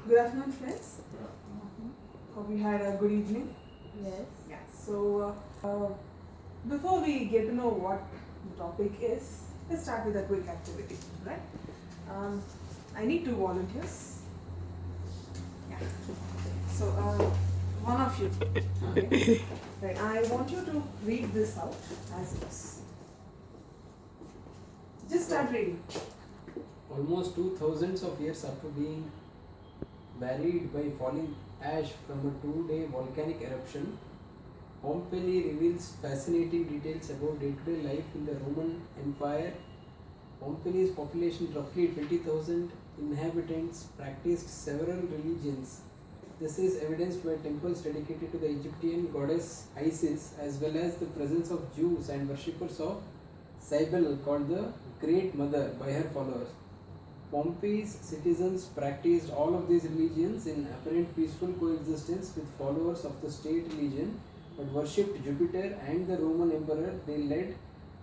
Good afternoon, friends. Hope you had a good evening. Yes. Yeah. So, before we get to know what the topic is, let's start with a quick activity, right? I need 2 volunteers. Yeah. So, one of you. Okay. Right. I want you to read this out as is. Just start reading. Almost 2000 of years after being buried by falling ash from a 2-day volcanic eruption, Pompeii reveals fascinating details about day-to-day life in the Roman Empire. Pompeii's population, roughly 20,000 inhabitants, practiced several religions. This is evidenced by temples dedicated to the Egyptian goddess Isis, as well as the presence of Jews and worshippers of Cybele, called the Great Mother by her followers. Pompeii's citizens practiced all of these religions in apparent peaceful coexistence with followers of the state religion, but worshipped Jupiter and the Roman emperor. They led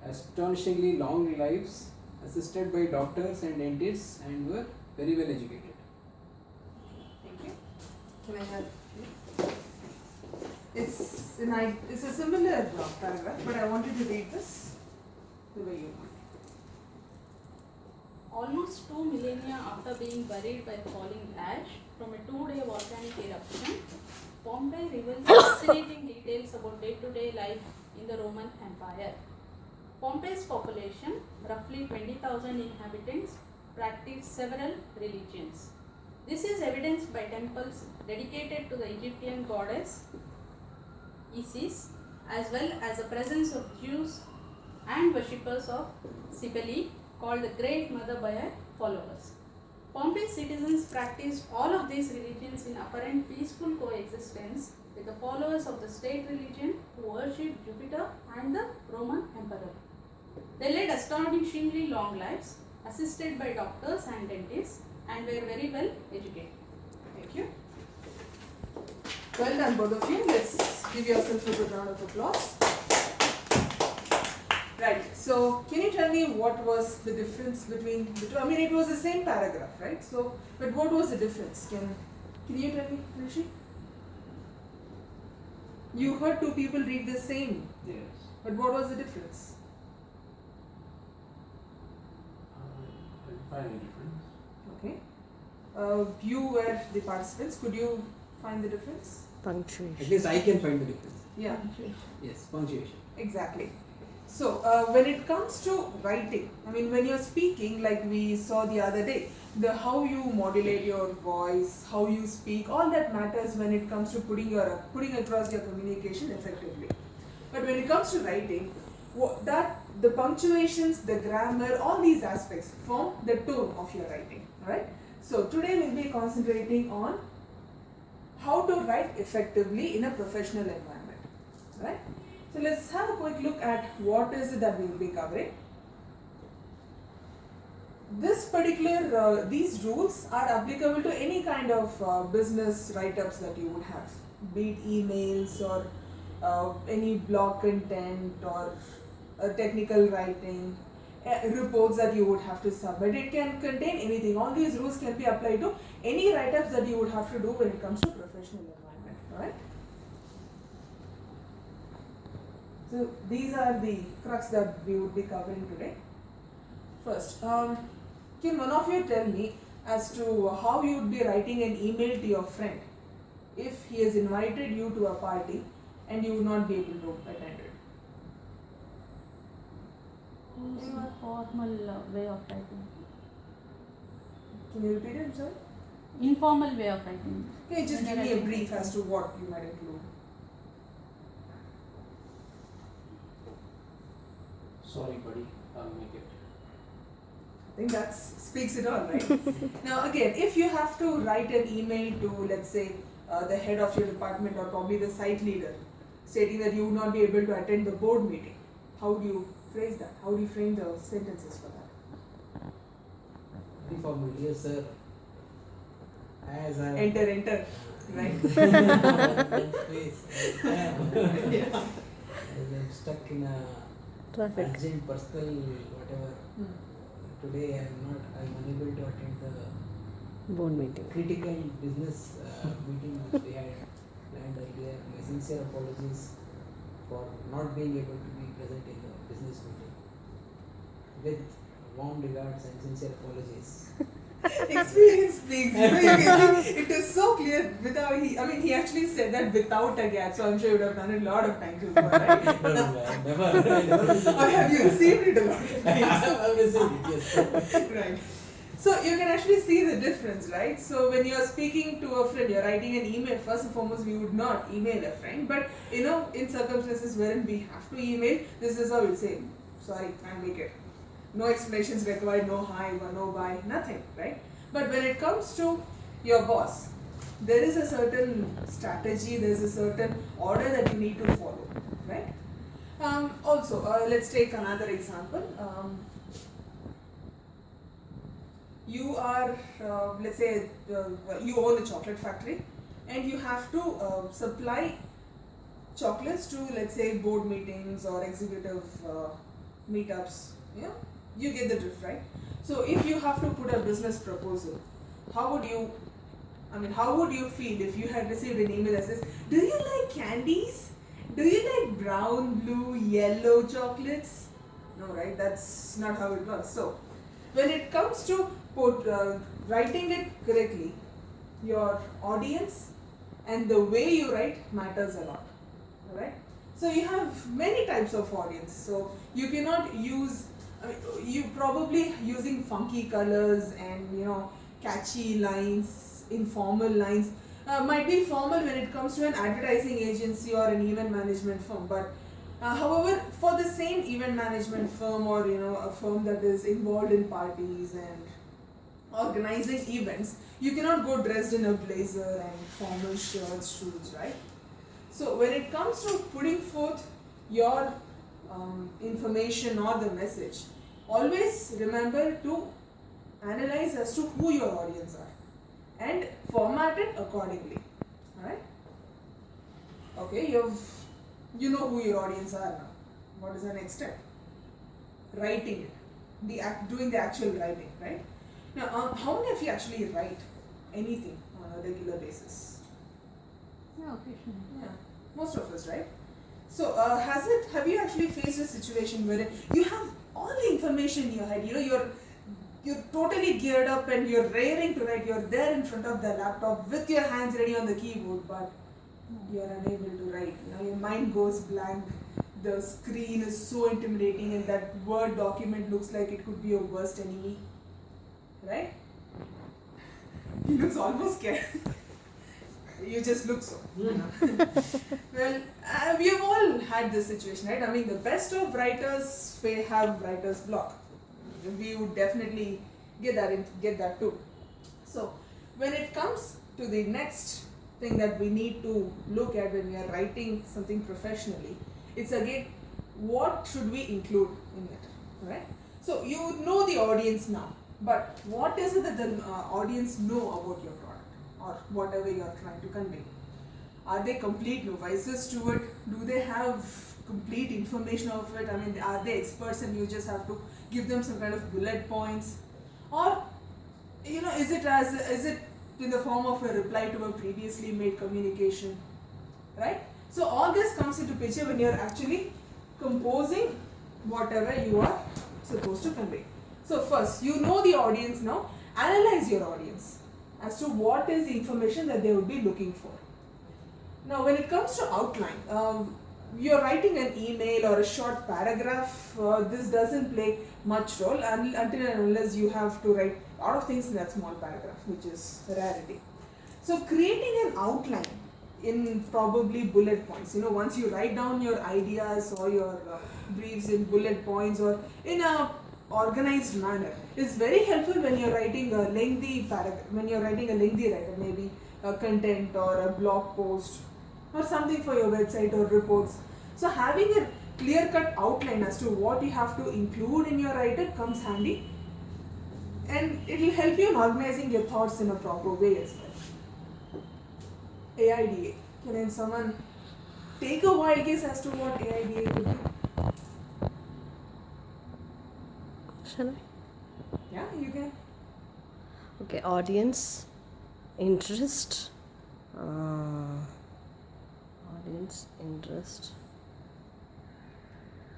astonishingly long lives, assisted by doctors and dentists, and were very well educated. Thank you. Can I help you? It's a similar paragraph, but I want you to read this the way you want. Almost 2 millennia after being buried by falling ash from a 2-day volcanic eruption, Pompeii reveals fascinating details about day-to-day life in the Roman Empire. Pompeii's population, roughly 20,000 inhabitants, practiced several religions. This is evidenced by temples dedicated to the Egyptian goddess Isis, as well as the presence of Jews and worshippers of Cybele, called the Great Mother by her followers. Pompeii's citizens practiced all of these religions in apparent peaceful coexistence with the followers of the state religion who worshipped Jupiter and the Roman emperor. They led astonishingly long lives, assisted by doctors and dentists, and were very well educated. Thank you. Well done, both of you. Let's give yourself a good round of applause. Right. So, can you tell me what was the difference between the two? I mean, it was the same paragraph, right? So, but what was the difference? Can you tell me, Rishi? You heard two people read the same, Yes. but what was the difference? I find a difference. Okay. You were the participants. Could you find the difference? Punctuation. At least I can find the difference. Yeah. Yes, punctuation. Exactly. So, when it comes to writing, I mean, when you're speaking, like we saw the other day, how you modulate your voice, how you speak, all that matters when it comes to putting across your communication effectively. But when it comes to writing, the punctuations, the grammar, all these aspects form the tone of your writing. Alright? So, today we'll be concentrating on how to write effectively in a professional environment. Right? So let's have a quick look at what is it that we will be covering. These rules are applicable to any kind of business write-ups that you would have, be it emails or any blog content or technical writing, reports that you would have to submit. It can contain anything. All these rules can be applied to any write-ups that you would have to do when it comes to professional environment. Alright? So these are the crux that we would be covering today. First, can one of you tell me as to how you would be writing an email to your friend if he has invited you to a party and you would not be able to attend it? Use your formal way of writing. Can you repeat it, sir? Informal way of writing. Okay, just give me a brief as to what you might include. Sorry, buddy. I'll make it. I think that speaks it all, right? Now, again, if you have to write an email to, let's say, the head of your department or probably the site leader, stating that you would not be able to attend the board meeting, how do you phrase that? How do you frame the sentences for that? Very formal. Yes, sir. As I Enter, right? Space. Yeah. I'm stuck in a Traffic. urgent personal whatever. Today I'm unable to attend the board meeting. critical business meeting which we had planned earlier. My sincere apologies for not being able to be present in the business meeting. With warm regards and sincere apologies. Experience speaks. You know, you can see it is so clear without he actually said that without a gap, so I'm sure you would have done it a lot of times before, right? No, I never Or have you received it a lot of I times? have received it, yes. Right. So you can actually see the difference, right? So when you're speaking to a friend, you're writing an email. First and foremost, we would not email a friend, but you know, in circumstances wherein we have to email, this is how we'll say, sorry, can't make it. No explanations required, no hi or no bye, nothing, right? But when it comes to your boss, there is a certain strategy, there is a certain order that you need to follow, right? Also, let's take another example. You are, let's say, you own a chocolate factory and you have to supply chocolates to, let's say, board meetings or executive meetups. Yeah, you get the drift, right? So if you have to put a business proposal, how would you feel if you had received an email that says, do you like candies? Do you like brown, blue, yellow chocolates? No, right? That's not how it works. So when it comes to writing it correctly, your audience and the way you write matters a lot. Alright? So you have many types of audience. So you cannot use, you probably using funky colors and catchy lines, informal lines. Might be formal when it comes to an advertising agency or an event management firm, but however, for the same event management firm or a firm that is involved in parties and organizing events, you cannot go dressed in a blazer and formal shirts, shoes, right? So when it comes to putting forth your information or the message, always remember to analyze as to who your audience are and format it accordingly. Alright? Okay, you know who your audience are now. What is the next step? Writing it. Doing the actual writing, right? Now, how many of you actually write anything on a regular basis? Yeah, occasionally. Yeah, most of us, right? So, have you actually faced a situation where you have all the information in your head? You're totally geared up and you're raring to write. You're there in front of the laptop with your hands ready on the keyboard, but you're unable to write. Your mind goes blank. The screen is so intimidating, and that Word document looks like it could be your worst enemy. Right? He looks almost scared. You just look so. Well, we have all had this situation, right? The best of writers have writer's block. We would definitely get that too. So, when it comes to the next thing that we need to look at when we are writing something professionally, it's again, what should we include in it, right? So, you know the audience now, but what is it that the audience know about your product or whatever you are trying to convey? Are they complete novices to it? Do they have complete information of it? Are they experts and you just have to give them some kind of bullet points? Or, is it in the form of a reply to a previously made communication, right? So all this comes into picture when you are actually composing whatever you are supposed to convey. So first, you know the audience now. Analyze your audience as to what is the information that they would be looking for. Now, when it comes to outline, you're writing an email or a short paragraph. This doesn't play much role until and unless you have to write a lot of things in that small paragraph, which is a rarity. So, creating an outline in probably bullet points. Once you write down your ideas or your briefs in bullet points or in a organized manner, is very helpful when you're writing a lengthy paragraph. When you're writing a lengthy writer, maybe a content or a blog post or something for your website or reports. So having a clear-cut outline as to what you have to include in your writer comes handy, and it will help you in organizing your thoughts in a proper way as well. AIDA. Can someone take a wild guess as to what AIDA could be? Shall I? Yeah, you can. Okay, audience, interest, audience, interest,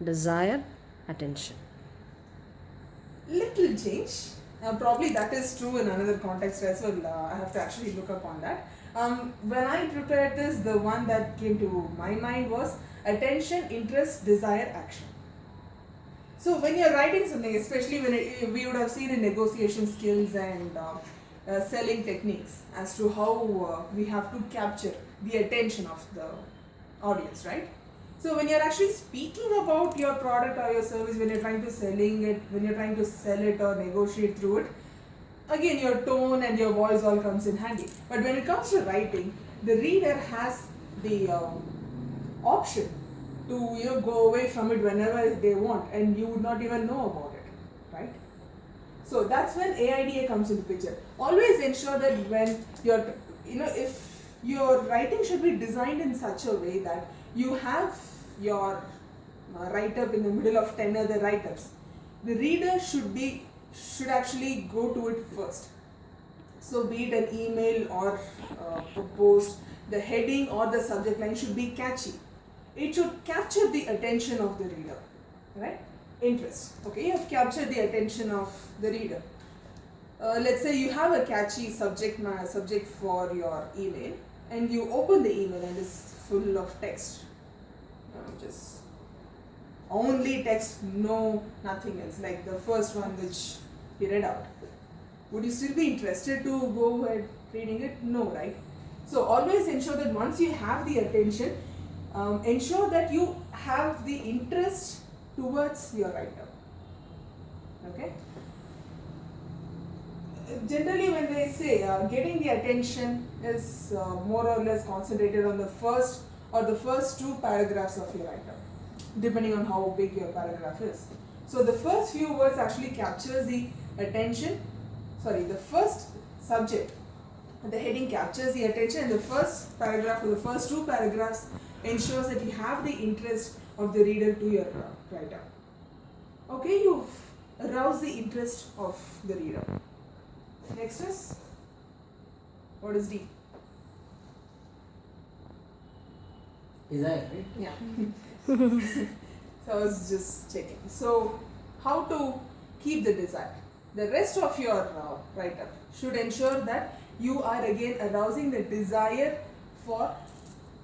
desire, attention. Little change. Probably that is true in another context as well. I have to actually look up on that. When I prepared this, the one that came to my mind was attention, interest, desire, action. So when you're writing something, especially when we would have seen in negotiation skills and selling techniques as to how we have to capture the attention of the audience, right? So when you're actually speaking about your product or your service, when you're trying to selling it, when you're trying to sell it or negotiate through it, again your tone and your voice all comes in handy. But when it comes to writing, the reader has the option to go away from it whenever they want, and you would not even know about it, right? So that's when AIDA comes into picture. Always ensure that when you're, if your writing should be designed in such a way that you have your write-up in the middle of 10 other write-ups. The reader should actually go to it first. So be it an email or a post, the heading or the subject line should be catchy. It should capture the attention of the reader, right? Interest. Okay, you have captured the attention of the reader. Let's say you have a catchy subject for your email, and you open the email and it's full of text. Just only text, no nothing else, like the first one which you read out. Would you still be interested to go ahead reading it? No, right? So always ensure that once you have the attention, ensure that you have the interest towards your write-up. Okay? Generally when they say getting the attention is more or less concentrated on the first two paragraphs of your write-up, depending on how big your paragraph is. So the first few words actually captures the attention, the first subject, the heading captures the attention, and the first paragraph or the first two paragraphs ensures that you have the interest of the reader to your write-up. Okay, you've aroused the interest of the reader. Next is, what is D? Desire, right? Yeah. So I was just checking. So how to keep the desire? The rest of your write-up should ensure that you are again arousing the desire for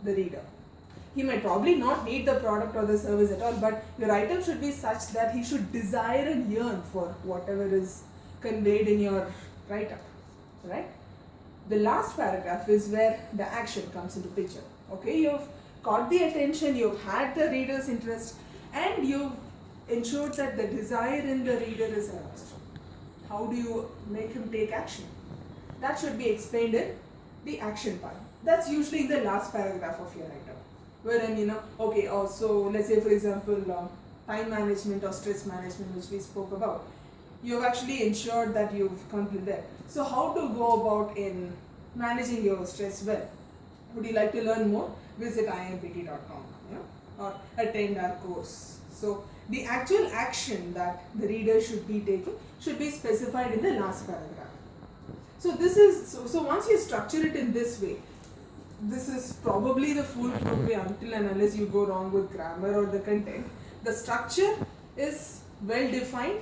the reader. He might probably not need the product or the service at all, but your write-up should be such that he should desire and yearn for whatever is conveyed in your write-up, right? The last paragraph is where the action comes into picture. Okay, you've caught the attention, you've had the reader's interest, and you've ensured that the desire in the reader is aroused. How do you make him take action? That should be explained in the action part. That's usually in the last paragraph of your write-up. Wherein, so let's say for example, time management or stress management, which we spoke about. You've actually ensured that you've completed that. So how to go about in managing your stress well? Would you like to learn more? Visit impt.com, or attend our course. So the actual action that the reader should be taking should be specified in the last paragraph. So this is so once you structure it in this way, this is probably the foolproof way until and unless you go wrong with grammar or the content. The structure is well defined.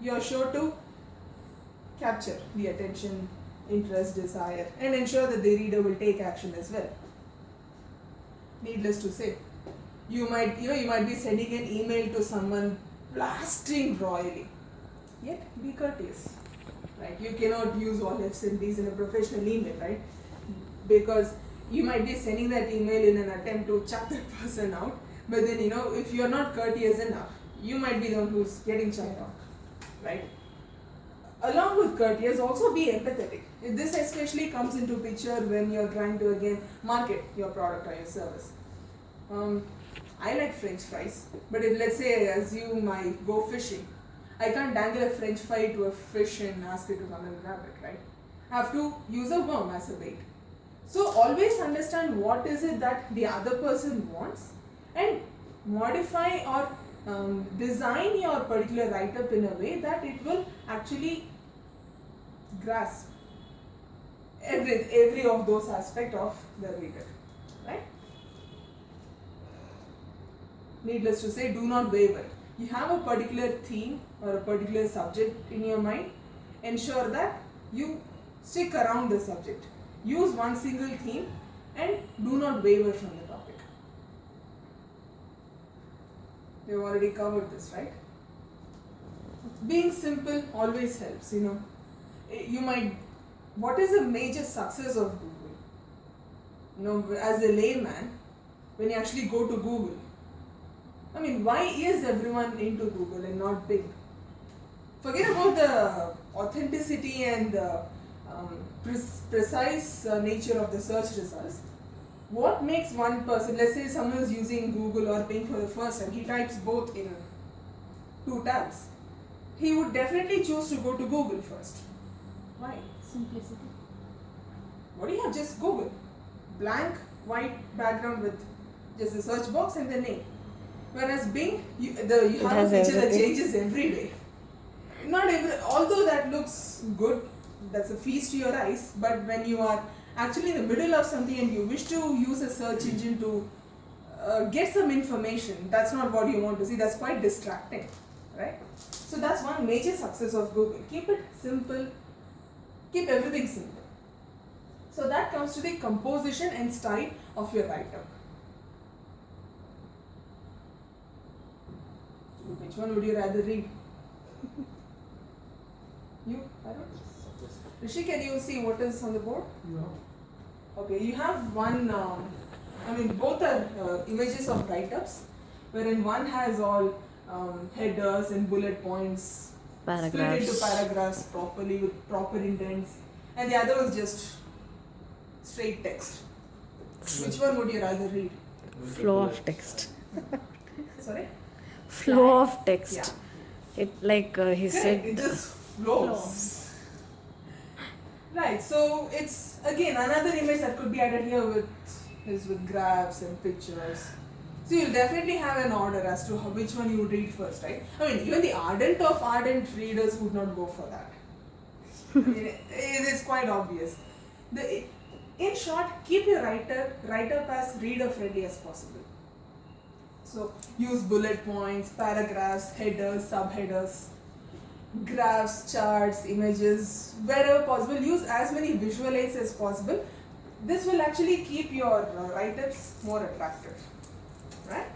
You are sure to capture the attention, interest, desire, and ensure that the reader will take action as well. Needless to say, you might be sending an email to someone blasting royally, yet be courteous, right? You cannot use all F's and D's in a professional email, right? Because you might be sending that email in an attempt to chuck that person out, but then if you're not courteous enough, you might be the one who's getting chucked out, right? Along with courteous, also be empathetic. This especially comes into picture when you're trying to again market your product or your service. I like French fries, but if let's say assume I go fishing, I can't dangle a French fry to a fish and ask it to come and grab it, right? I have to use a worm as a bait. So always understand what is it that the other person wants and modify or design your particular write-up in a way that it will actually grasp every of those aspects of the reader, right? Needless to say, do not waver. You have a particular theme or a particular subject in your mind, ensure that you stick around the subject. Use one single theme and do not waver from the topic. We've already covered this, right? Being simple always helps, You might, what is the major success of Google? As a layman, when you actually go to Google, why is everyone into Google and not Bing? Forget about the authenticity and the precise nature of the search results. What makes one person, let's say someone is using Google or Bing for the first time, he types both in 2 tabs. He would definitely choose to go to Google first. Why? Simplicity. What do you have? Just Google. Blank, white background with just the search box and the name. Whereas Bing, you have a has feature that everything. changes every day. Although that looks good, that's a feast to your eyes, but when you are actually in the middle of something and you wish to use a search engine to get some information, that's not what you want to see. That's quite distracting, right? So that's one major success of Google. Keep it simple, keep everything simple. So that comes to the composition and style of your write-up. Which one would you rather read? You? I don't know. Rishi, can you see what is on the board? No. Okay, you have one, both are images of write-ups, wherein one has all headers and bullet points split into Paragraphs. paragraphs properly with proper indents, and the other was just straight text. Which one would you rather read? Flow of text. Sorry? Flow of text. Yeah. It like he Correct, said. it just flows. Right, so it's again another image that could be added here with graphs and pictures. So you'll definitely have an order as to which one you would read first, right? Even the ardent readers would not go for that. It is quite obvious. In short, keep your write-up as reader-friendly as possible. So use bullet points, paragraphs, headers, subheaders, graphs, charts, images, wherever possible. Use as many visual aids as possible. This will actually keep your write-ups more attractive, right?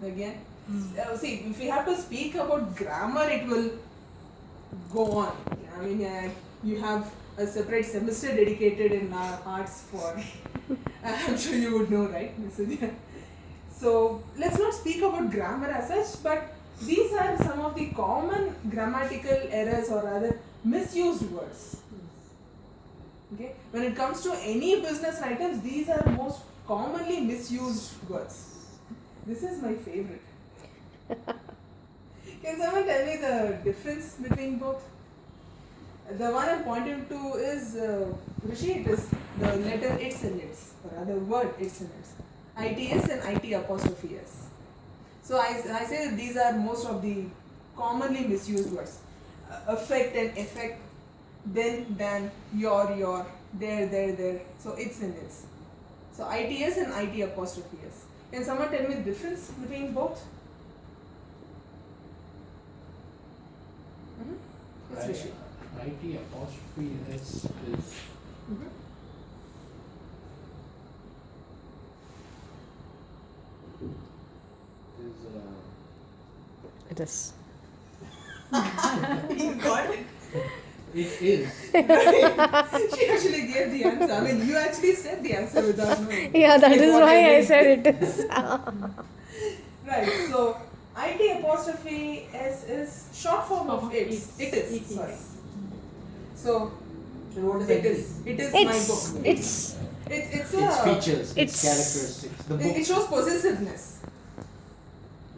Again, see, if we have to speak about grammar, it will go on. You have a separate semester dedicated in arts for, I'm sure you would know, right, Ms. Vidya? So let's not speak about grammar as such, but these are some of the common grammatical errors or rather misused words. Okay, when it comes to any business write-ups, these are most commonly misused words. This is my favorite. Can someone tell me the difference between both? The one I'm pointing to is, Rishi, it is the letter its and its, or rather word its and its. ITS and IT apostrophe S. So I say that these are most of the commonly misused words. Affect and effect, then, than, your, there. So its and its. So ITS and IT apostrophe S. Can someone tell me the difference between both? Yes, Rishi. IT apostrophe S is It is. You got it. it is She actually gave the answer. You actually said the answer without knowing. Yeah, that Like is what why I did. said it is. Right, so IT apostrophe S is short form of its. It is. It is. Sorry. So And what is it IT? is. It is my It's book. it's It's its a. features, its it's- characteristics, the book. It shows possessiveness.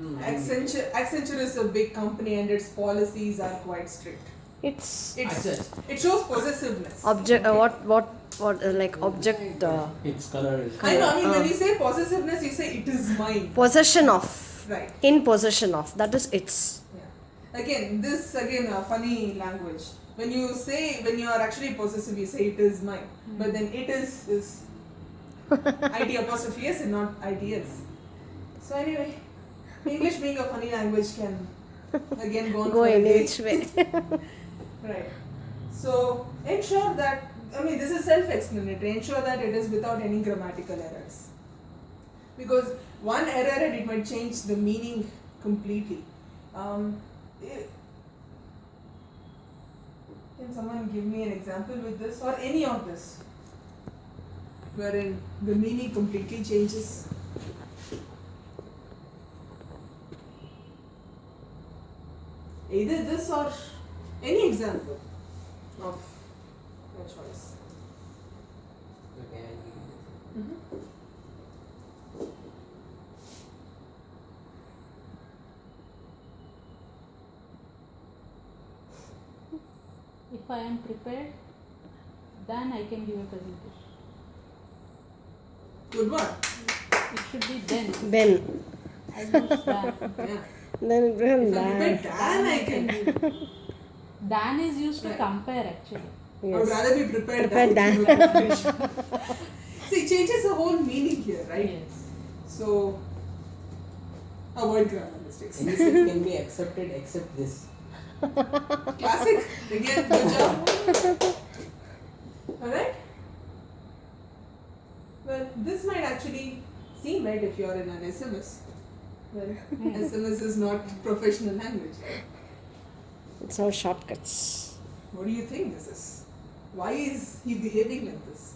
Mm. Accenture is a big company and its policies are quite strict. it's Access. It shows possessiveness. object. What like object Its color is. I know. When you say possessiveness, you say it is mine. possession of. Right. In possession of. That is its. Yeah. again, this again a funny language. When you are actually possessive, you say it is mine, but then it is it apostrophe s and not its. So anyway, English being a funny language can again go on Go for a any day. which way. Right. So ensure that, this is self-explanatory. Ensure that it is without any grammatical errors. Because one error and it might change the meaning completely. Can someone give me an example with this or any of this? Wherein the meaning completely changes. Either this or any example of your choice. Okay, I'll give you Mm-hmm. If I am prepared, then I can give a presentation. Good one. It should be then. Then. I use then. Yeah. Then it will If I'm prepared, that. then I can. give. Dan is used to Right. compare actually. I would Yes. rather be prepared Prepared than than. to do preparation. See, it changes the whole meaning here, right? Yes. So, avoid grammar mistakes. Any step can be accepted except this. Classic. Again, good job. Alright? Well, this might actually seem right if you're in an SMS. Well, SMS is not professional language. It's all shortcuts. What do you think this is? Why is he behaving like this?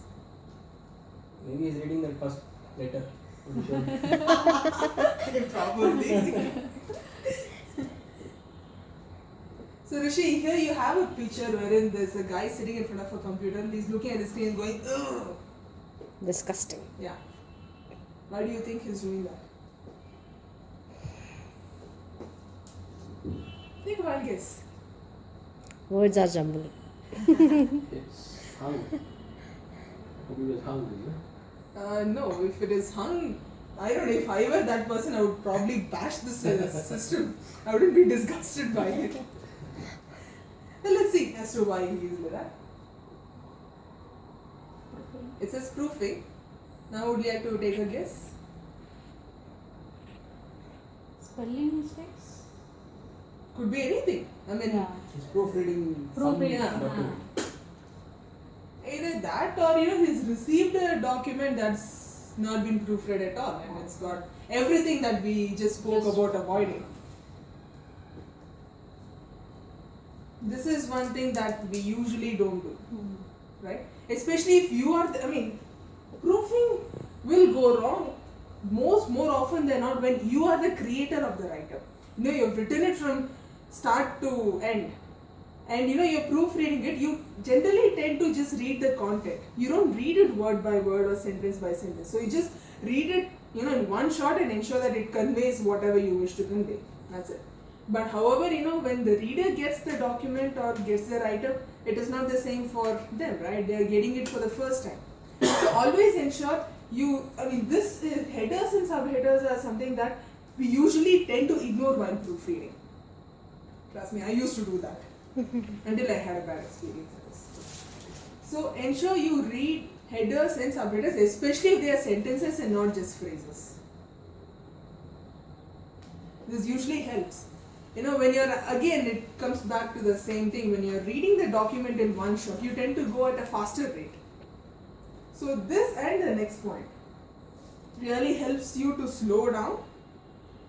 Maybe he's reading the first letter. to be sure. Probably. So Rishi, here you have a picture wherein there's a guy sitting in front of a computer and he's looking at the screen and going, ugh. Disgusting. Yeah. Why do you think he's doing that? Think about guess. Words are jumbled. It's hung. He was hungry. No? No, if it is hung, I don't know, if I were that person, I would probably bash this system. I wouldn't be disgusted by it. Well, let's see as to why he used that. It says proofing. Now would you like to take a guess? Spelling mistakes? Could be anything. I mean, Yeah. He's proofreading Proofreading, some document. either that or he's received a document that's not been proofread at all and it's got everything that we just spoke about avoiding. This is one thing that we usually don't do, right? Especially if you are, proofing will go wrong more often than not when you are the creator of the write-up. You've written it from start to end. And you're proofreading it, you generally tend to just read the content. You don't read it word by word or sentence by sentence. So you just read it, in one shot and ensure that it conveys whatever you wish to convey. That's it. But however, when the reader gets the document or gets the write-up, it is not the same for them, right? They are getting it for the first time. So always ensure this headers and subheaders are something that we usually tend to ignore while proofreading. Trust me, I used to do that. Until I had a bad experience with this. So ensure you read headers and subheaders, especially if they are sentences and not just phrases. This usually helps. When you're, again, it comes back to the same thing. When you're reading the document in one shot, you tend to go at a faster rate. So this and the next point really helps you to slow down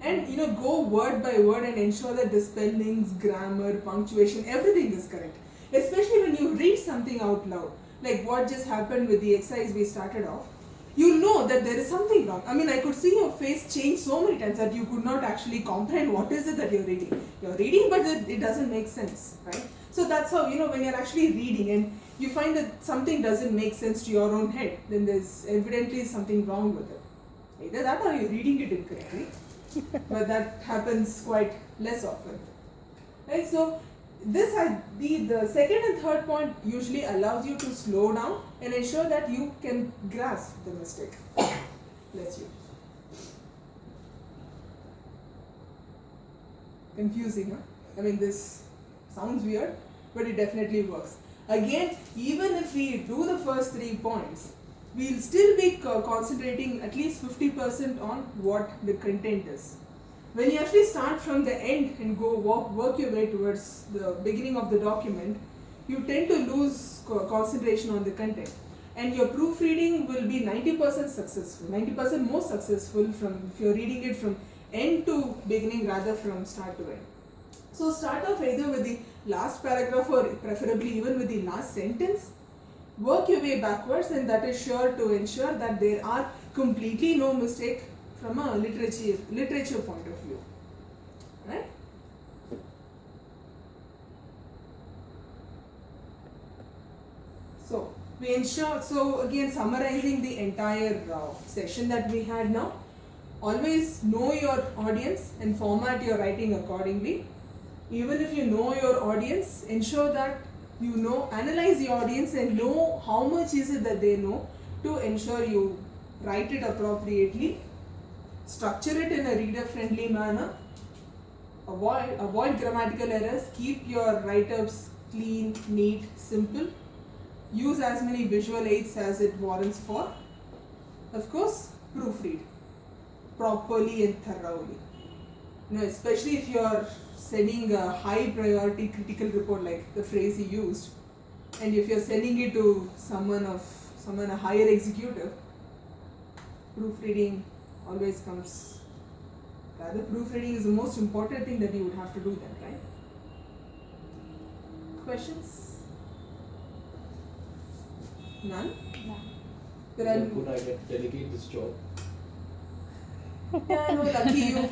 and go word by word and ensure that the spellings, grammar, punctuation, everything is correct. Especially when you read something out loud, like what just happened with the exercise we started off. You know that there is something wrong. I could see your face change so many times that you could not actually comprehend what is it that you're reading. You're reading, but it doesn't make sense, right? So that's how, when you're actually reading and you find that something doesn't make sense to your own head, then there's evidently something wrong with it. Either that or you're reading it incorrectly. But that happens quite less often. Right? So this the second and third point usually allows you to slow down and ensure that you can grasp the mistake. Bless you. Confusing, huh? I mean, this sounds weird, but it definitely works. Again, even if we do the first 3 points, we'll still be concentrating at least 50% on what the content is. When you actually start from the end and go work your way towards the beginning of the document, you tend to lose concentration on the content, and your proofreading will be 90% successful, 90% more successful from if you're reading it from end to beginning rather from start to end. So start off either with the last paragraph or preferably even with the last sentence. Work your way backwards, and that is sure to ensure that there are completely no mistake from a literature point of view. Right? So we ensure, so again summarizing the entire session that we had now, always know your audience and format your writing accordingly. Even if you know your audience, ensure that you know, analyze the audience and know how much is it that they know to ensure you write it appropriately. Structure it in a reader friendly manner. Avoid grammatical errors. Keep your write-ups clean, neat, simple. Use as many visual aids as it warrants for. Of course, proofread properly and thoroughly. Especially if you are sending a high priority critical report like the phrase he used, and if you are sending it to someone a higher executive, proofreading always comes. Rather, proofreading is the most important thing that you would have to do then, right? Questions? None? There are Could I delegate this job? Yeah, I know, lucky you.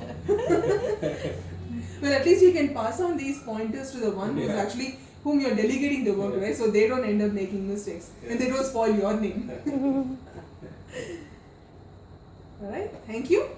Well, at least you can pass on these pointers to the one who's actually whom you're delegating the work, right? So they don't end up making mistakes and they don't spoil your name. Alright, thank you.